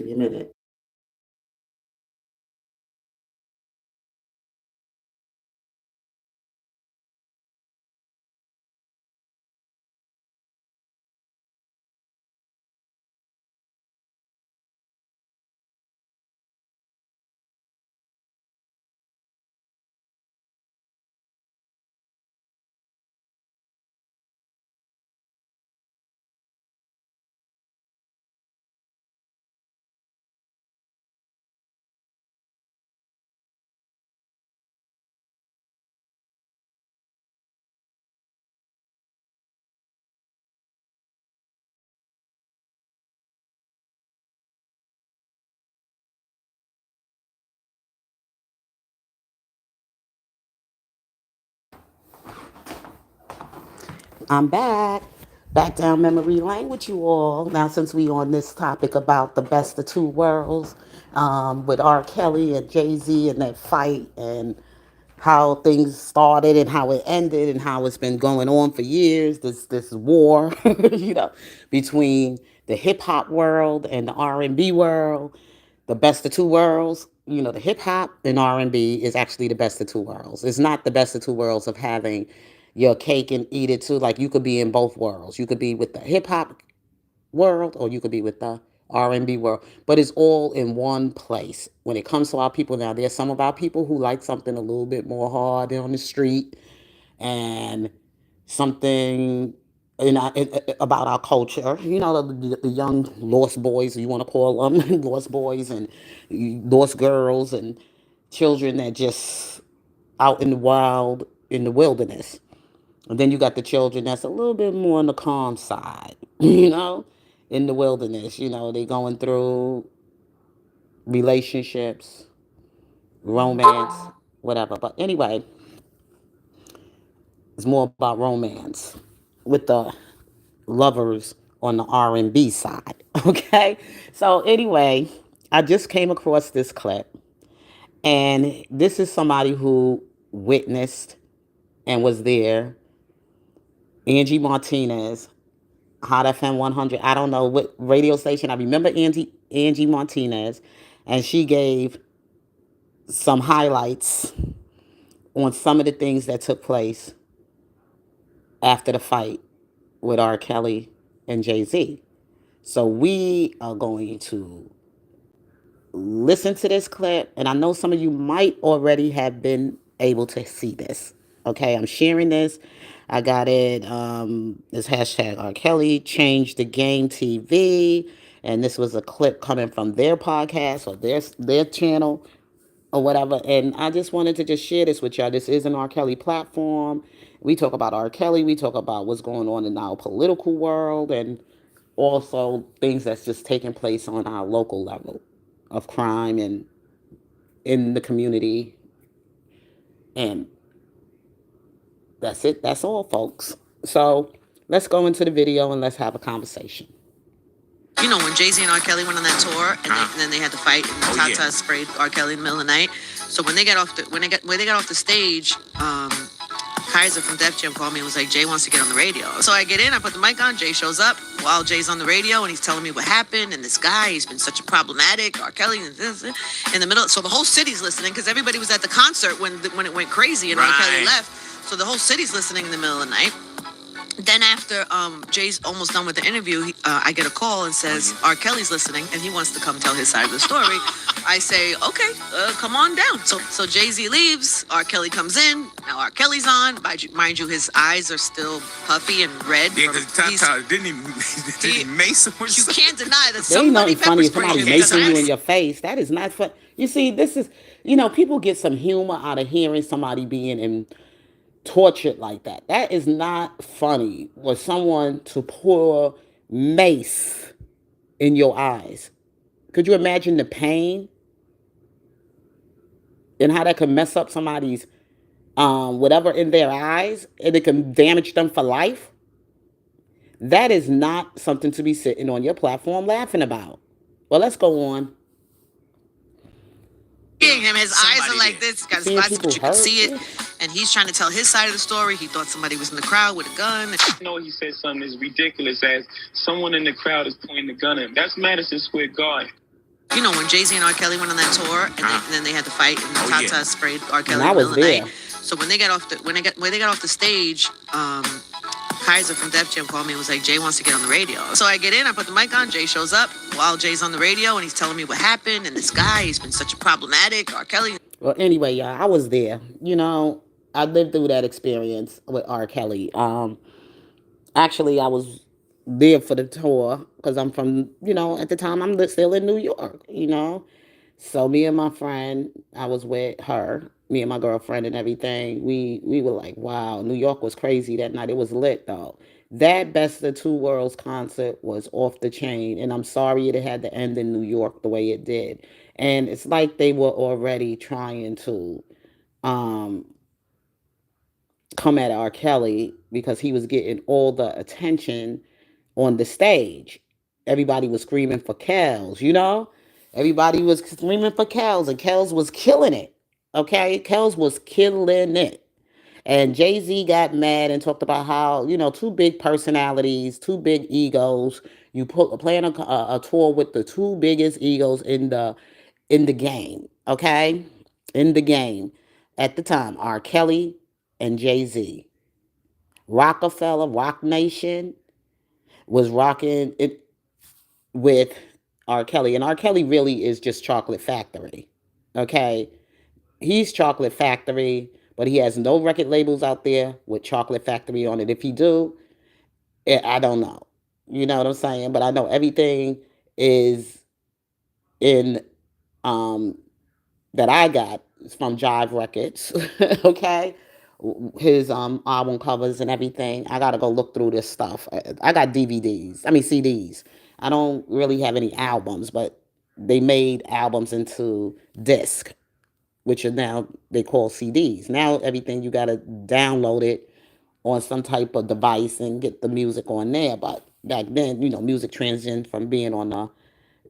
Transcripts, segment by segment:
Give me a minute. I'm back. Back down memory lane with you all. Now, since we on this topic about the best of two worlds, with R. Kelly and Jay Z and that fight and how things started and how it ended and how it's been going on for years. This war, you know, between the hip hop world and the R&B world, the best of two worlds. You know, the hip hop and R&B is actually the best of two worlds. It's not the best of two worlds of having your cake and eat it too. Like you could be in both worlds. You could be with the hip hop world or you could be with the R&B world, but it's all in one place. When it comes to our people now, there's some of our people who like something a little bit more hard on the street and something about our culture. You know, the young lost boys, you want to call them lost boys and lost girls and children that just out in the wild, in the wilderness. And then you got the children that's a little bit more on the calm side, you know, in the wilderness. You know, they going through relationships, romance, whatever. But anyway, it's more about romance with the lovers on the R&B side. Okay. So anyway, I just came across this clip, and this is somebody who witnessed and was there. Angie Martinez, Hot FM 100. I don't know what radio station. I remember Angie Martinez, and she gave some highlights on some of the things that took place after the fight with R. Kelly and Jay Z. So we are going to listen to this clip, and I know some of you might already have been able to see this. Okay, I'm sharing this. I got it. This hashtag R. Kelly changed the game TV, and this was a clip coming from their podcast or their channel or whatever. And I just wanted to just share this with y'all. This is an R. Kelly platform. We talk about R. Kelly. We talk about what's going on in our political world and also things that's just taking place on our local level of crime and in the community. And that's it. That's all, folks. So let's go into the video and let's have a conversation. You know, when Jay-Z and R. Kelly went on that tour, and then they had to fight, and Tata sprayed R. Kelly in the middle of the night. So when they got off the stage, Kaiser from Def Jam called me and was like, Jay wants to get on the radio. So I get in, I put the mic on, Jay shows up while Jay's on the radio, and he's telling me what happened, and this guy, he's been such a problematic, R. Kelly, in the middle. So the whole city's listening, because everybody was at the concert when it went crazy and R. Kelly left. So the whole city's listening in the middle of the night. Then after Jay's almost done with the interview, I get a call and says, R. Kelly's listening and he wants to come tell his side of the story. I say, okay, come on down. So Jay-Z leaves, R. Kelly comes in, now R. Kelly's on. Mind you, his eyes are still puffy and red. Yeah, because Tata, didn't he mace him or You something? can't deny that There ain't somebody nothing funny if pepper somebody sprayed him. macing you in your face. That is not fun. You see, this is, people get some humor out of hearing somebody being in tortured like that. That is not funny for someone to pour mace in your eyes. Could you imagine the pain and how that could mess up somebody's whatever in their eyes and it can damage them for life? That is not something to be sitting on your platform laughing about. Well, let's go on. Him, his eyes are like this. He's got his Seeing glasses, people but you can hurt. see it. And he's trying to tell his side of the story. He thought somebody was in the crowd with a gun. You know, he said something as ridiculous as someone in the crowd is pointing a gun at him. That's Madison Square Garden. You know when Jay Z and R. Kelly went on that tour, and then they had the fight, and Tata yeah. sprayed R. And Kelly I in the middle was of the there. night. So when they got off the when they got off the stage, Kaiser from Def Jam called me and was like, Jay wants to get on the radio. So I get in, I put the mic on, Jay shows up while Jay's on the radio, and he's telling me what happened, and this guy, he's been such a problematic R. Kelly. Well, anyway, y'all, I was there. I lived through that experience with R. Kelly. Actually, I was there for the tour because I'm from, at the time I'm still in New York. So me and my friend, I was with her, me and my girlfriend and everything. We were like, wow, New York was crazy that night. It was lit though. That Best of Two Worlds concert was off the chain, and I'm sorry it had to end in New York the way it did. And it's like they were already trying to um, come at R. Kelly because he was getting all the attention on the stage. Everybody was screaming for Kells. Everybody was screaming for Kells, and Kells was killing it. Okay? Kells was killing it. And Jay Z got mad and talked about how, two big personalities, two big egos. You playing a tour with the two biggest egos in the game, okay? In the game at the time, R. Kelly and Jay Z. Rockefeller, Rock Nation was rocking it with R. Kelly. And R. Kelly really is just Chocolate Factory, okay? He's Chocolate Factory, but he has no record labels out there with Chocolate Factory on it. If he do, I don't know. You know what I'm saying? But I know everything is in um that I got is from Jive Records. Okay, his album covers and everything. I gotta go look through this stuff. I got DVDs. I mean CDs. I don't really have any albums, but they made albums into disc, which are now they call CDs. Now everything you gotta download it on some type of device and get the music on there. But back then, music transitioned from being on a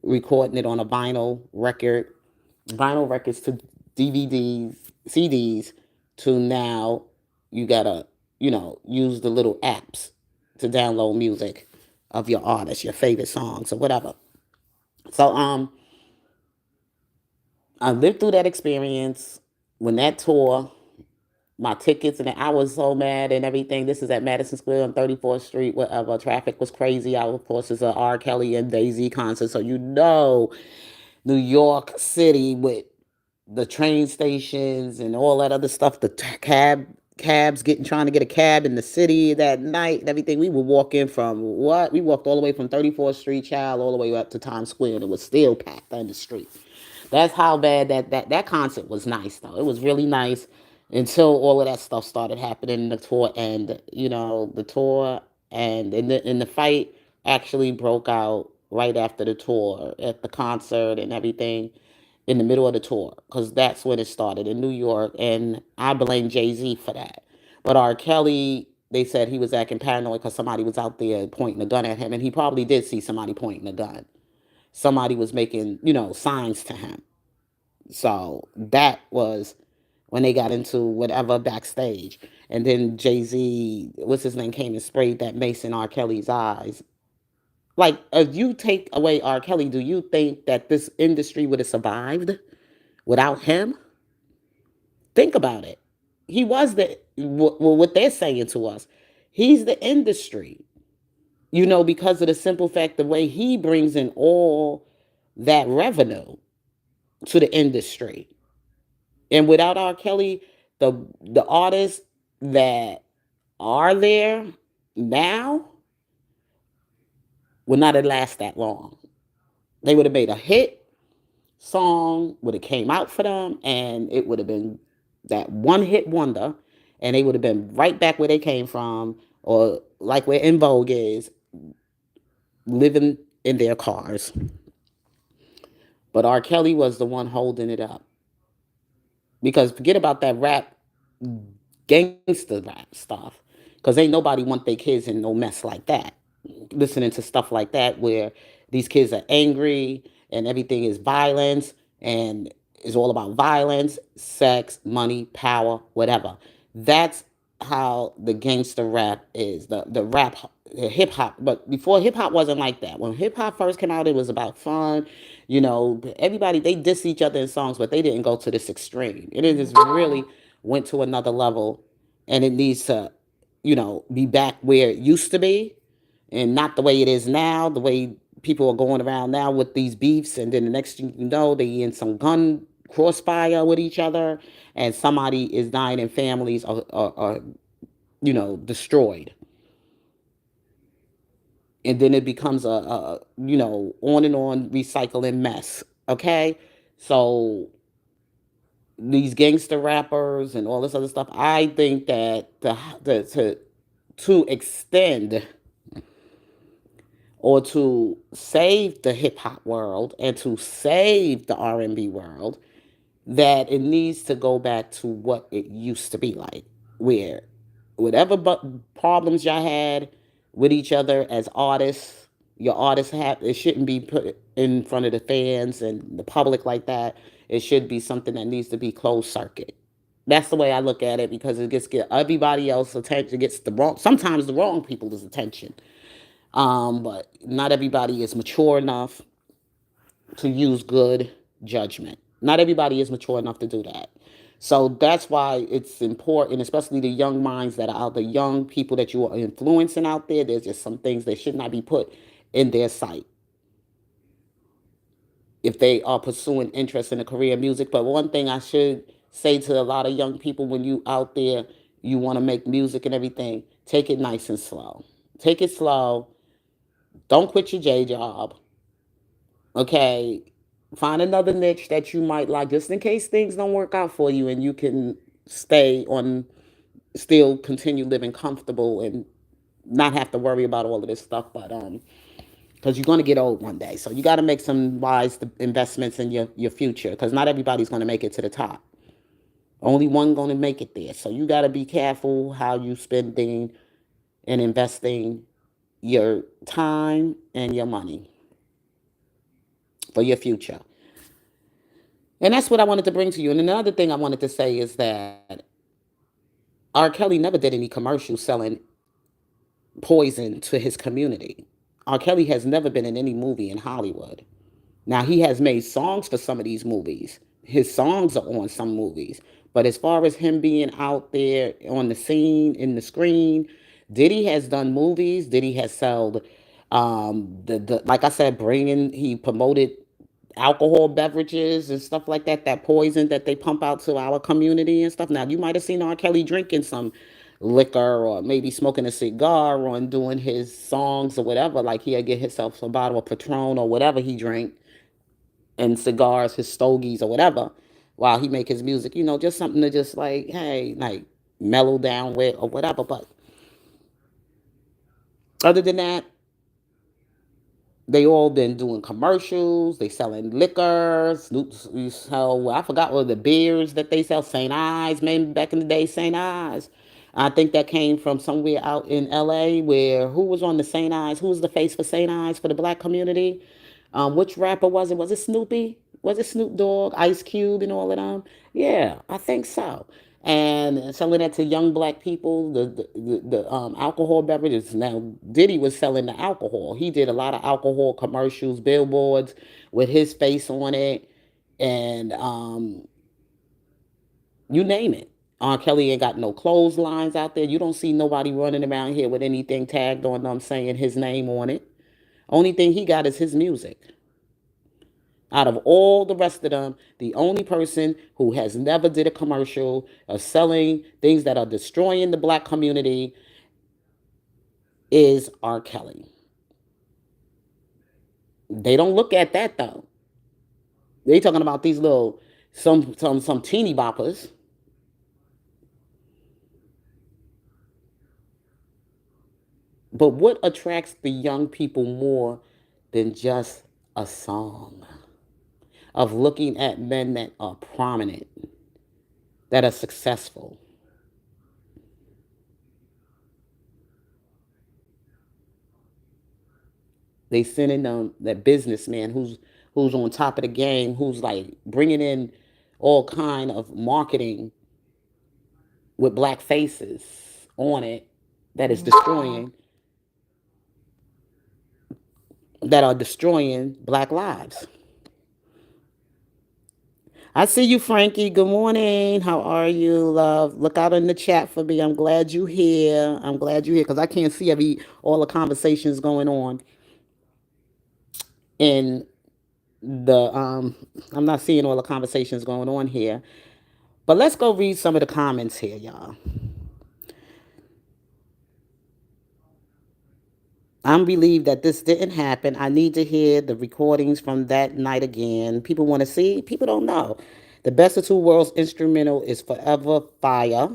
recording it on a vinyl records to DVDs, CDs, to now you gotta, use the little apps to download music of your artist, your favorite songs or whatever. So I lived through that experience when that tour, my tickets, and I was so mad and everything. This is at Madison Square on 34th Street, whatever. Traffic was crazy. I, of course, is a R. Kelly and Daisy concert, so New York City with the train stations and all that other stuff, the cabs trying to get a cab in the city that night and everything. We would walk in from what? We walked all the way from 34th Street, child, all the way up to Times Square, and it was still packed on the street. That's how bad that concert was nice though. It was really nice until all of that stuff started happening in the tour, and the tour and in the fight actually broke out right after the tour at the concert and everything in the middle of the tour because that's when it started in New York, and I blame Jay Z for that. But R. Kelly, they said he was acting paranoid because somebody was out there pointing a gun at him, and he probably did see somebody pointing a gun. Somebody was making signs to him. So that was when they got into whatever backstage, and then Jay Z, what's his name, came and sprayed that mace in R. Kelly's eyes. Like, if you take away R. Kelly, do you think that this industry would have survived without him? Think about it. He was what they're saying to us. He's the industry, because of the simple fact the way he brings in all that revenue to the industry. And without R. Kelly, the artists that are there now would not have lasted that long. They would have made a hit song, would have came out for them, and it would have been that one hit wonder, and they would have been right back where they came from, or like where En Vogue is, living in their cars. But R. Kelly was the one holding it up. Because forget about that gangster rap stuff. Because ain't nobody want their kids in no mess like that. Listening to stuff like that where these kids are angry and everything is violence and is all about violence, sex, money, power, whatever. That's how the gangster rap is, the rap, the hip hop. But before, hip hop wasn't like that. When hip hop first came out, it was about fun. Everybody, they diss each other in songs, but they didn't go to this extreme. It just really went to another level, and it needs to, be back where it used to be, and not the way it is now. The way people are going around now with these beefs, and then the next thing you know, they in some gun crossfire with each other, and somebody is dying, and families are destroyed, and then it becomes on and on recycling mess. Okay, so these gangster rappers and all this other stuff, I think that to extend or to save the hip hop world and to save the R&B world, that it needs to go back to what it used to be like, where whatever problems y'all had with each other as artists, your artists have, it shouldn't be put in front of the fans and the public like that. It should be something that needs to be closed circuit. That's the way I look at it, because it gets get everybody else's attention. It gets sometimes the wrong people's attention. But not everybody is mature enough to use good judgment. Not everybody is mature enough to do that. So that's why it's important, especially the young minds that are out, the young people that you are influencing out there. There's just some things that should not be put in their sight if they are pursuing interest in a career in music. But one thing I should say to a lot of young people, when you out there, you want to make music and everything, take it nice and slow. Take it slow. Don't quit your J job. Okay, find another niche that you might like, just in case things don't work out for you, and you can stay on, still continue living comfortable and not have to worry about all of this stuff. But because you're going to get old one day, so you got to make some wise investments in your future, because not everybody's going to make it to the top. Only one going to make it there. So you got to be careful how you spending and investing your time and your money for your future. And that's what I wanted to bring to you. And another thing I wanted to say is that R. Kelly never did any commercials selling poison to his community. R. Kelly has never been in any movie in Hollywood. Now, he has made songs for some of these movies. His songs are on some movies. But as far as him being out there on the scene, in the screen, Diddy has done movies. Diddy has sold, like I said, he promoted alcohol beverages and stuff like that, that poison that they pump out to our community and stuff. Now, you might have seen R. Kelly drinking some liquor, or maybe smoking a cigar, or doing his songs or whatever. Like, he'll get himself a bottle of Patron or whatever he drank, and cigars, his stogies or whatever, while he make his music. Just something to just like, hey, like mellow down with or whatever. But other than that, they all been doing commercials. They selling liquor. Snoop, you sell, I forgot what the beers that they sell. St. Ives, maybe back in the day, St. Ives. I think that came from somewhere out in LA, where who was on the St. Ives? Who was the face for St. Ives for the black community? Which rapper was it? Was it Snoopy? Was it Snoop Dogg, Ice Cube, and all of them? Yeah, I think so. And selling that to young black people, the alcohol beverages. Now, Diddy was selling the alcohol. He did a lot of alcohol commercials, billboards with his face on it, and you name it. R. Kelly ain't got no clotheslines out there. You don't see nobody running around here with anything tagged on them saying his name on it. Only thing he got is his music. Out of all the rest of them, the only person who has never did a commercial of selling things that are destroying the black community is R. Kelly. They don't look at that though. They talking about these little some teeny boppers. But what attracts the young people more than just a song? Of looking at men that are prominent, that are successful. They sending them that businessman who's on top of the game, who's like bringing in all kind of marketing with black faces, on it that is destroying, that are destroying black lives. I see you, Frankie. Good morning. How are you, love? Look out in the chat for me. I'm glad you here. I'm glad you here because I can't see all the conversations going on in the I'm not seeing all the conversations going on here. But let's go read some of the comments here, y'all. I'm relieved that this didn't happen. I need to hear the recordings from that night again. People want to see, people don't know. The Best of Two Worlds instrumental is Forever Fire.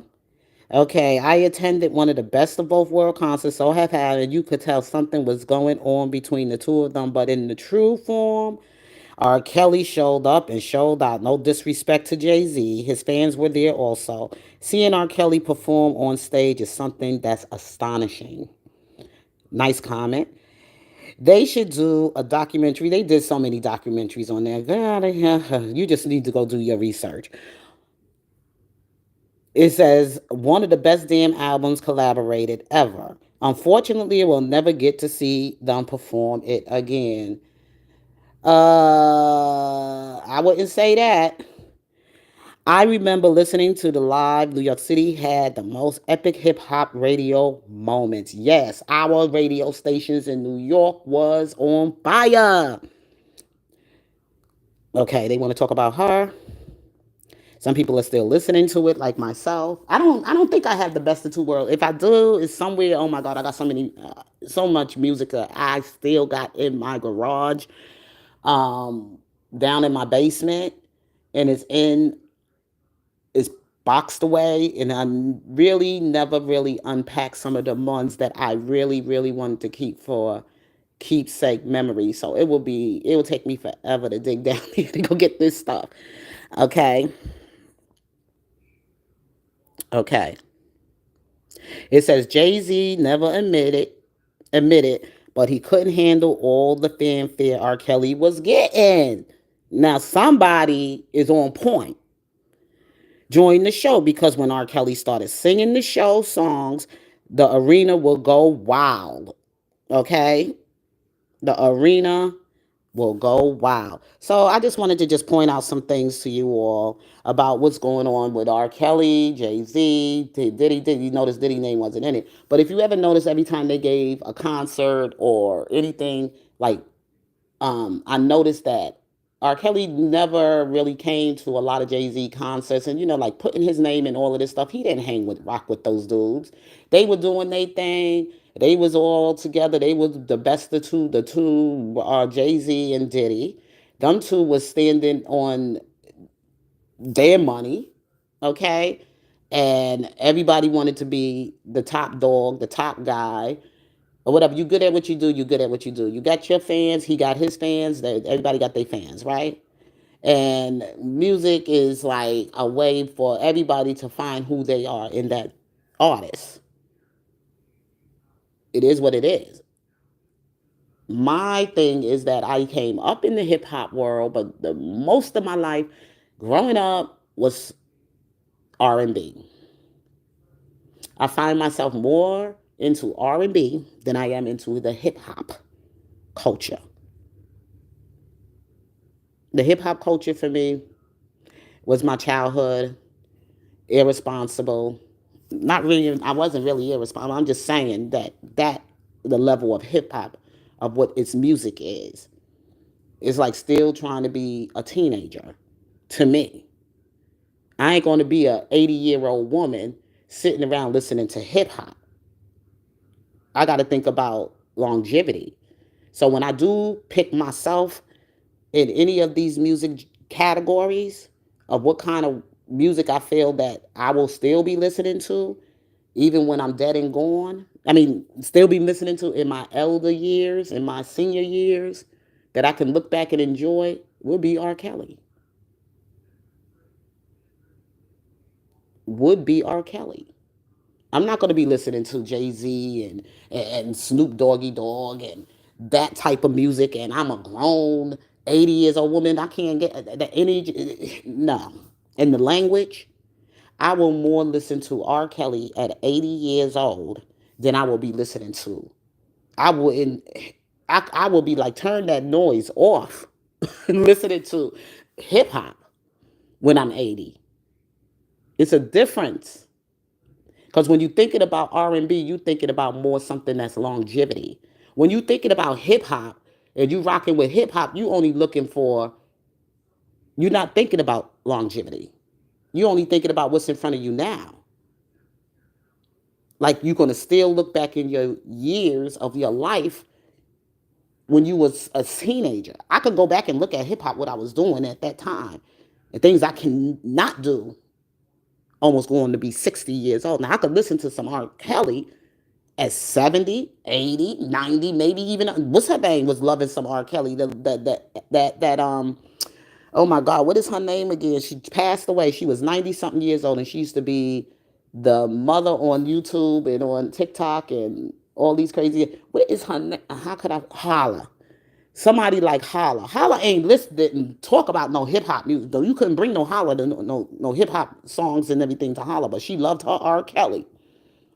Okay, I attended one of the Best of Both World concerts, so have had, and you could tell something was going on between the two of them. But in the true form, R. Kelly showed up and showed out. No disrespect to Jay-Z. His fans were there also. Seeing R. Kelly perform on stage is something that's astonishing. Nice comment. They should do a documentary. They did so many documentaries on there. God, you just need to go do your research. It says, one of the best damn albums collaborated ever. Unfortunately, we'll never get to see them perform it again. I wouldn't say that. I remember listening to the live. New York City had the most epic hip hop radio moments. Yes, our radio stations in New York was on fire. Okay, they want to talk about her. Some people are still listening to it, like myself. I don't think I have the best of two worlds. If I do, it's somewhere. Oh my God, I got so much music that I still got in my garage, um, down in my basement, and it's boxed away, and I really never really unpacked some of the ones that I really, really wanted to keep for keepsake memory. So it will take me forever to dig down here to go get this stuff. Okay. Okay. It says Jay-Z never admitted, but he couldn't handle all the fanfare R. Kelly was getting. Now somebody is on point. Join the show because when R. Kelly started singing the show songs, the arena will go wild. Okay? The arena will go wild. So I just wanted to just point out some things to you all about what's going on with R. Kelly, Jay-Z, Diddy. You notice Diddy name wasn't in it. But if you ever notice every time they gave a concert or anything, like I noticed that R. Kelly never really came to a lot of Jay-Z concerts, and like putting his name in all of this stuff. He didn't rock with those dudes. They were doing their thing. They was all together. They was the best of two. The two are Jay-Z and Diddy. Them two was standing on their money, okay, and everybody wanted to be the top dog, the top guy, or whatever. You good at what you do, you good at what you do. You got your fans, he got his fans, everybody got their fans, right? And music is like a way for everybody to find who they are in that artist. It is what it is. My thing is that I came up in the hip hop world, but the most of my life growing up was R&B. I find myself more into R&B than I am into the hip hop culture. The hip hop culture for me was my childhood, irresponsible. Not really, I wasn't really irresponsible. I'm just saying that the level of hip hop of what its music is like still trying to be a teenager to me. I ain't going to be a 80-year-old woman sitting around listening to hip hop. I got to think about longevity. So when I do pick myself in any of these music categories of what kind of music I feel that I will still be listening to, even when I'm dead and gone, I mean, still be listening to in my elder years, in my senior years, that I can look back and enjoy, will be R. Kelly. Would be R. Kelly. I'm not going to be listening to Jay-Z and Snoop Doggy Dogg and that type of music. And I'm a grown 80 years old woman. I can't get the energy. No. And the language. I will more listen to R. Kelly at 80 years old than I will be listening to. I will in I will be like, turn that noise off and listening to hip hop when I'm 80. It's a difference. Because when you're thinking about R&B, you're thinking about more something that's longevity. When you're thinking about hip hop and you rocking with hip hop, you only looking for, you're not thinking about longevity. You're only thinking about what's in front of you now. Like you're gonna still look back in your years of your life when you was a teenager. I could go back and look at hip hop, what I was doing at that time, and things I can not do almost going to be 60 years old. Now I could listen to some R. Kelly at 70, 80, 90, maybe even, what's her name was loving some R. Kelly. Oh my God, what is her name again? She passed away. She was 90 something years old, and she used to be the mother on YouTube and on TikTok and all these crazy. What is her name? How could I holler? Somebody like Holla. Holla ain't listed and talk about no hip hop music though. You couldn't bring no Holla to no hip hop songs and everything to Holla, but she loved her R. Kelly.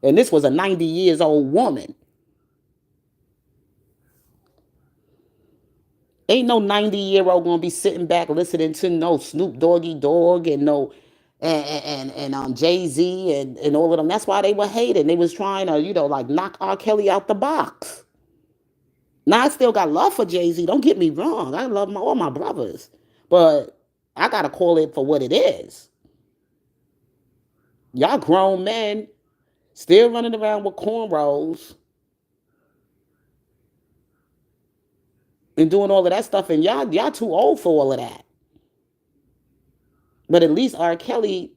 And this was a 90 years old woman. Ain't no 90-year-old gonna be sitting back listening to no Snoop Doggy Dogg and no and Jay-Z and all of them. That's why they were hating. They was trying to, like knock R. Kelly out the box. Now I still got love for Jay-Z. Don't get me wrong. I love all my brothers. But I gotta call it for what it is. Y'all grown men still running around with cornrows and doing all of that stuff, and y'all too old for all of that. But at least R. Kelly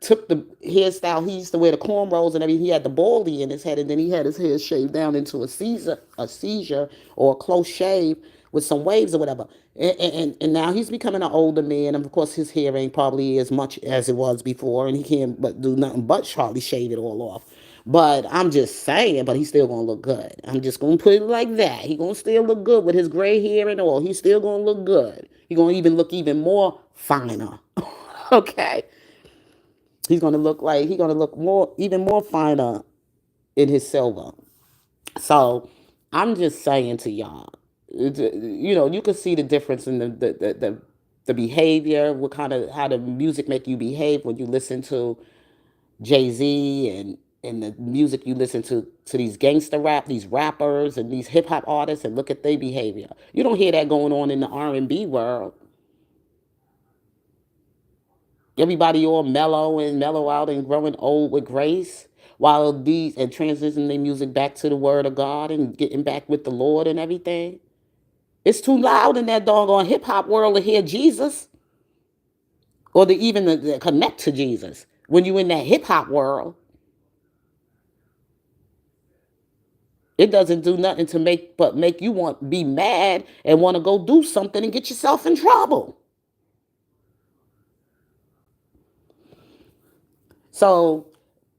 took the hairstyle. He used to wear the cornrows and everything. He had the baldy in his head, and then he had his hair shaved down into a seizure or a close shave with some waves or whatever. And now he's becoming an older man, and of course his hair ain't probably as much as it was before, and he can't but do nothing but hardly shave it all off. But I'm just saying, but he's still gonna look good. I'm just gonna put it like that. He gonna still look good with his gray hair and all. He's still gonna look good. He gonna even look even more finer. Okay. He's gonna look more, even more finer in his silver. So I'm just saying to y'all, you can see the difference in the behavior, what kind of, how the music make you behave when you listen to Jay-Z and the music you listen to these gangster rap, these rappers and these hip hop artists, and look at their behavior. You don't hear that going on in the R&B world. Everybody all mellow and mellow out and growing old with grace, while these and transitioning their music back to the word of God and getting back with the Lord and everything. It's too loud in that doggone hip hop world to hear Jesus or to even to connect to Jesus. When you in that hip hop world, it doesn't do nothing to make you want be mad and want to go do something and get yourself in trouble. So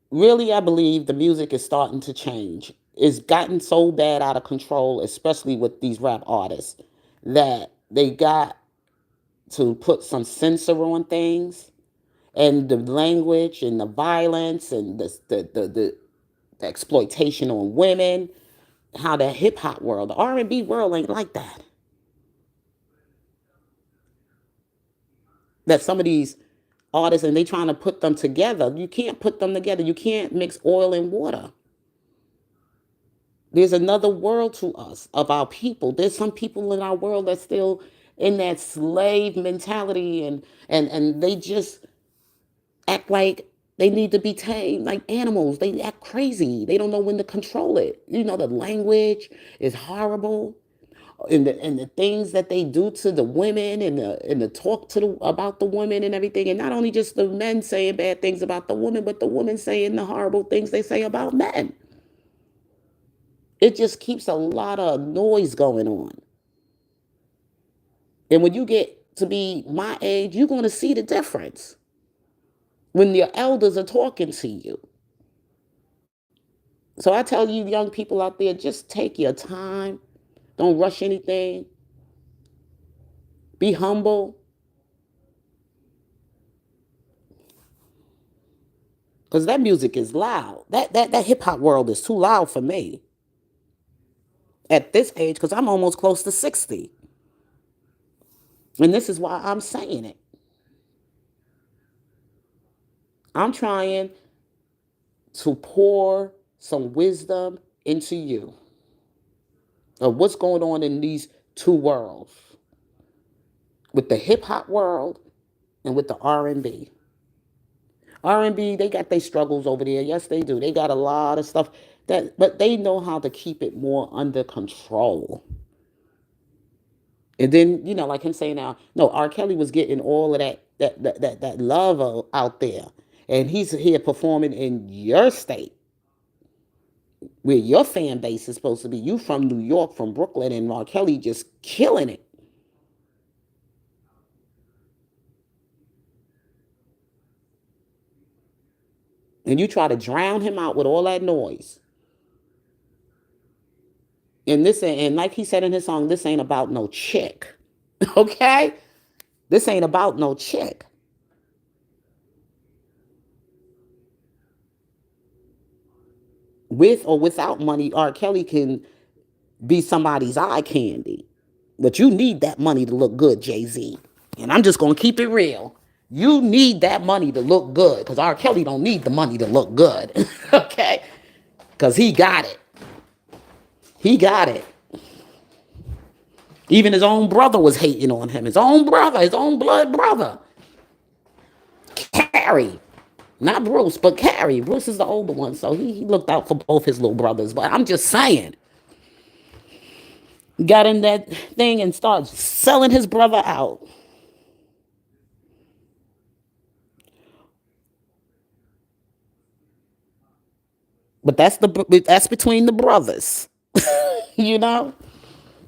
really, I believe the music is starting to change. It's gotten so bad out of control, especially with these rap artists, that they got to put some censor on things, and the language and the violence and the exploitation on women. How the hip hop world, the R&B world ain't like that. That some of these artists, and they trying to put them together. You can't put them together. You can't mix oil and water. There's another world to us of our people. There's some people in our world that's still in that slave mentality, and they just act like they need to be tamed like animals. They act crazy. They don't know when to control it. The language is horrible. And the things that they do to the women and the talk about the women and everything, and not only just the men saying bad things about the women, but the women saying the horrible things they say about men. It just keeps a lot of noise going on. And when you get to be my age, you're going to see the difference when your elders are talking to you. So I tell you, young people out there, just take your time. Don't rush anything. Be humble. Because that music is loud. That hip hop world is too loud for me at this age, because I'm almost close to 60. And this is why I'm saying it. I'm trying to pour some wisdom into you of what's going on in these two worlds, with the hip hop world and with the R&B. R&B, they got their struggles over there. Yes, they do. They got a lot of stuff but they know how to keep it more under control. And then, like him saying now, no, R. Kelly was getting all of that love out there. And he's here performing in your state, where your fan base is supposed to be. You from New York, from Brooklyn, and R. Kelly just killing it. And you try to drown him out with all that noise. And like he said in his song, this ain't about no chick. Okay? This ain't about no chick. With or without money, R. Kelly can be somebody's eye candy. But you need that money to look good, Jay-Z. And I'm just going to keep it real. You need that money to look good, because R. Kelly don't need the money to look good. Okay? Because he got it. He got it. Even his own brother was hating on him. His own brother, his own blood brother. Carrie. Not Bruce, but Carrie. Bruce is the older one, so he looked out for both his little brothers. But I'm just saying. Got in that thing and started selling his brother out. But that's between the brothers. you know?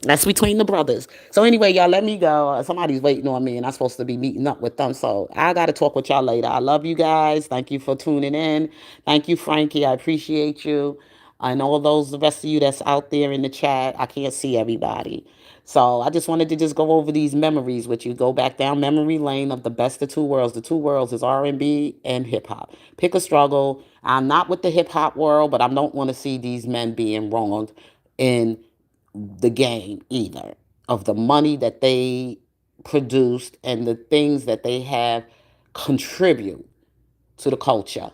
That's between the brothers. So anyway, y'all, let me go. Somebody's waiting on me, and I'm supposed to be meeting up with them. So I got to talk with y'all later. I love you guys. Thank you for tuning in. Thank you, Frankie. I appreciate you. And all those, the rest of you that's out there in the chat. I can't see everybody. So I just wanted to just go over these memories with you. Go back down memory lane of the best of two worlds. The two worlds is R&B and hip hop. Pick a struggle. I'm not with the hip hop world, but I don't want to see these men being wronged in the game either, of the money that they produced and the things that they have contribute to the culture.